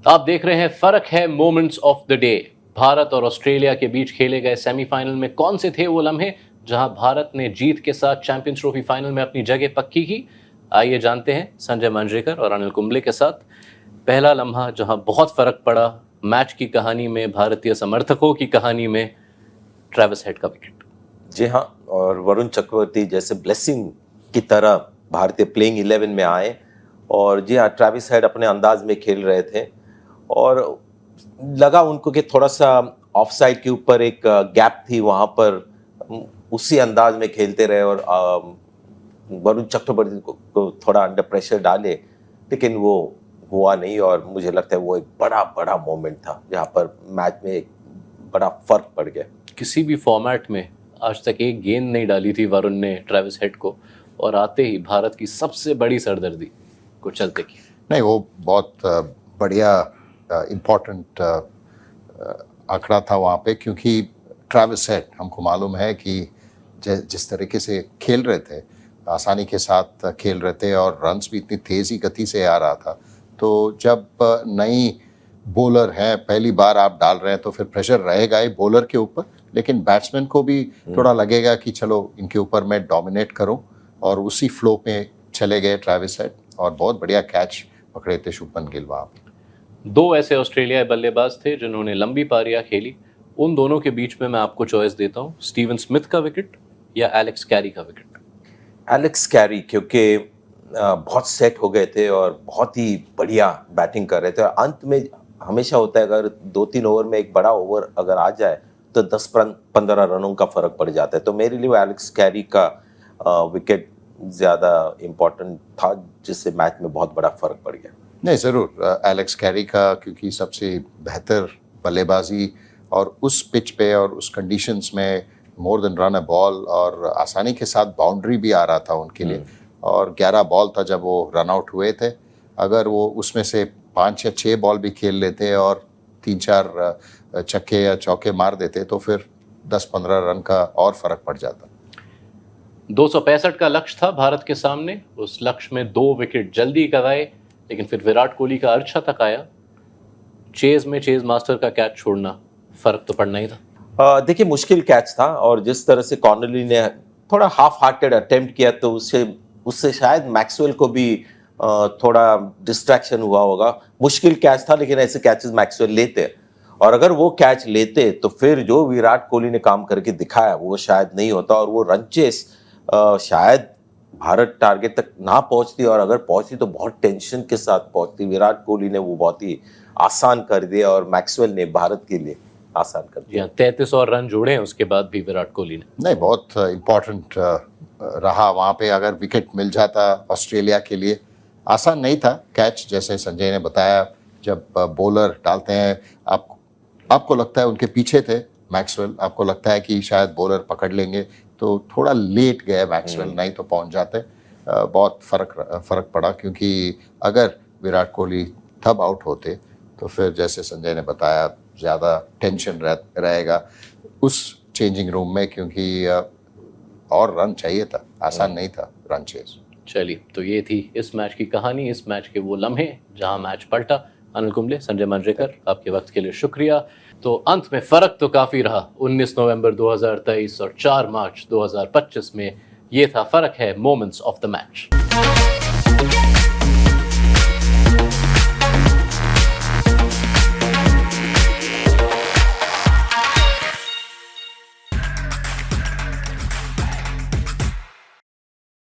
आप देख रहे हैं फर्क है moments of the day. Bharat और ऑस्ट्रेलिया के बीच खेले गए सेमीफाइनल में कौन से थे वो लम्हे जहां भारत ने जीत के साथ चैंपियंस ट्रॉफी फाइनल में अपनी जगह पक्की की। आइए जानते हैं संजय मांजरेकर और अनिल कुंबले के साथ। पहला लम्हा जहां बहुत फर्क पड़ा मैच की कहानी में, भारतीय समर्थकों की कहानी में, ट्रेविस हेड का विकेट। जी हाँ, और वरुण चक्रवर्ती जैसे ब्लेसिंग की तरह भारतीय प्लेइंग 11 में आए। और जी हाँ, ट्रेविस हेड अपने अंदाज में खेल रहे थे और लगा उनको कि थोड़ा सा ऑफ साइड के ऊपर एक गैप थी, वहाँ पर उसी अंदाज में खेलते रहे और वरुण चक्रवर्ती को थोड़ा अंडर प्रेशर डाले, लेकिन वो हुआ नहीं। और मुझे लगता है वो एक बड़ा बड़ा मोमेंट था जहाँ पर मैच में एक बड़ा फर्क पड़ गया। किसी भी फॉर्मेट में आज तक एक गेंद नहीं डाली थी वरुण ने ट्रेविस हेड को, और आते ही भारत की सबसे बड़ी सरदर्दी को चलते की। नहीं, वो बहुत बढ़िया इम्पोर्टेंट आंकड़ा था वहाँ पे, क्योंकि ट्रेविस हेड हमको मालूम है कि जिस तरीके से खेल रहे थे, आसानी के साथ खेल रहे थे और रन्स भी इतनी तेज़ी गति से आ रहा था। तो जब नई बॉलर हैं, पहली बार आप डाल रहे हैं, तो फिर प्रेशर रहेगा ही बॉलर के ऊपर, लेकिन बैट्समैन को भी थोड़ा लगेगा कि चलो इनके ऊपर मैं डोमिनेट करूं, और उसी फ्लो पे चले गए ट्रेविस हेड और बहुत बढ़िया कैच पकड़े थे शुभमन गिल वहाँ पे। दो ऐसे ऑस्ट्रेलियाई बल्लेबाज थे जिन्होंने लंबी पारियां खेली। उन दोनों के बीच में मैं आपको चॉइस देता हूं, स्टीवन स्मिथ का विकेट या एलेक्स कैरी का विकेट। एलेक्स कैरी, क्योंकि बहुत सेट हो गए थे और बहुत ही बढ़िया बैटिंग कर रहे थे। और अंत में हमेशा होता है, अगर 2-3 ओवर में एक बड़ा ओवर अगर आ जाए तो 10-15 रनों का फर्क पड़ जाता है। तो मेरे लिए वो एलेक्स कैरी का विकेट ज़्यादा इम्पोर्टेंट था, जिससे मैच में बहुत बड़ा फर्क पड़ गया। नहीं, ज़रूर एलेक्स कैरी का, क्योंकि सबसे बेहतर बल्लेबाजी और उस पिच पे और उस कंडीशंस में more than run a ball, और आसानी के साथ बाउंड्री भी आ रहा था उनके लिए। और 11 बॉल था जब वो रन आउट हुए थे। अगर वो उसमें से 5 या 6 बॉल भी खेल लेते और 3-4 छक्के या चौके मार देते, तो फिर 10-15 रन का और फर्क पड़ जाता। 265 का लक्ष्य था भारत के सामने। उस लक्ष्य में 2 विकेट जल्दी गंवाए, लेकिन फिर विराट कोहली का अर्शा तक आया। चेज में चेज मास्टर का कैच छोड़ना, फर्क तो पड़ना ही था। देखिए, मुश्किल कैच था और जिस तरह से कॉर्नली ने थोड़ा हाफ हार्टेड अटेम्प्ट किया, तो उससे शायद मैक्सवेल को भी थोड़ा डिस्ट्रैक्शन हुआ होगा। मुश्किल कैच था, लेकिन ऐसे कैचेस मैक्सवेल लेते, और अगर वो कैच लेते तो फिर जो विराट कोहली ने काम करके दिखाया वो शायद नहीं होता, और वो रन चेस शायद भारत टारगेट तक ना पहुंचती, और अगर पहुंचती तो बहुत टेंशन के साथ पहुंचती। विराट कोहली ने वो बहुत ही आसान कर दिया और मैक्सवेल ने भारत के लिए आसान कर दिया। 33 और रन जोड़े हैं उसके बाद भी विराट कोहली ने। नहीं, बहुत इम्पोर्टेंट रहा वहाँ पे। अगर विकेट मिल जाता ऑस्ट्रेलिया के लिए, आसान नहीं था कैच, जैसे संजय ने बताया। जब बॉलर डालते हैं, आपको लगता है उनके पीछे थे मैक्सवेल, आपको लगता है कि शायद बॉलर पकड़ लेंगे, तो थोड़ा लेट गए मैक्सवेल, नहीं तो पहुंच जाते। बहुत फर्क पड़ा, क्योंकि अगर विराट कोहली तब आउट होते तो फिर जैसे संजय ने बताया ज़्यादा टेंशन रहेगा उस चेंजिंग रूम में, क्योंकि और रन चाहिए था, आसान नहीं था रन चेज। चलिए, तो ये थी इस मैच की कहानी, इस मैच के वो लम्हे जहां मैच पलटा। अनिल कुंबले, संजय मांजरेकर, आपके वक्त के लिए शुक्रिया। तो अंत में फर्क तो काफ़ी रहा। 19 नवंबर 2023 और 4 मार्च 2025 में ये था फर्क है मोमेंट्स ऑफ द मैच।